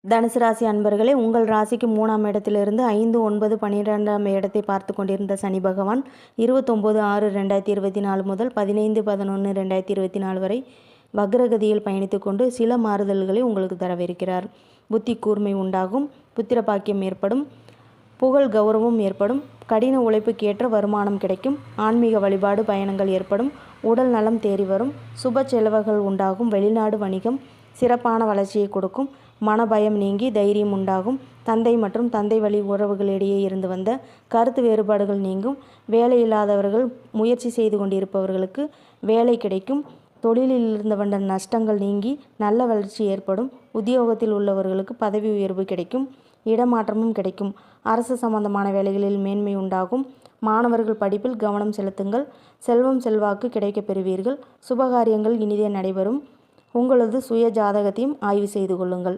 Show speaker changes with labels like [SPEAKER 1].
[SPEAKER 1] தனுசு ராசி அன்பர்களே, உங்கள் ராசிக்கு 3ஆம் இடத்திலிருந்து 5, 9, 12ஆம் இடத்தை பார்த்து கொண்டிருந்த சனி பகவான் 29/6/2024 முதல் 15/11/2024 வரை வக்ரகதியில் பயணித்து கொண்டு சில மாறுதல்களை உங்களுக்கு தரவிருக்கிறார். புத்தி கூர்மை உண்டாகும், புத்திர பாக்கியம் ஏற்படும், புகழ் கௌரவம் ஏற்படும், கடின உழைப்புக்கு ஏற்ற வருமானம் கிடைக்கும், ஆன்மீக வழிபாடு பயணங்கள் ஏற்படும், உடல் நலம் தேறி வரும், சுப செலவுகள் உண்டாகும், வெளிநாடு வணிகம் சிறப்பான வளர்ச்சியை கொடுக்கும், மனபயம் நீங்கி தைரியம் உண்டாகும், தந்தை மற்றும் தந்தை வழி உறவுகளிடையே இருந்து வந்த கருத்து வேறுபாடுகள் நீங்கும், வேலை இல்லாதவர்கள் முயற்சி செய்து கொண்டிருப்பவர்களுக்கு வேலை கிடைக்கும், தொழிலில் இருந்து வந்த நஷ்டங்கள் நீங்கி நல்ல வளர்ச்சி ஏற்படும், உத்தியோகத்தில் உள்ளவர்களுக்கு பதவி உயர்வு கிடைக்கும், இடமாற்றமும் கிடைக்கும், அரசு சம்பந்தமான வேலைகளில் மேன்மை உண்டாகும், மாணவர்கள் படிப்பில் கவனம் செலுத்துங்கள், செல்வம் செல்வாக்கு கிடைக்கப் பெறுவீர்கள், சுபகாரியங்கள் இனிதே நடைபெறும். உங்களது சுய ஜாதகத்தையும் ஆய்வு செய்து கொள்ளுங்கள்.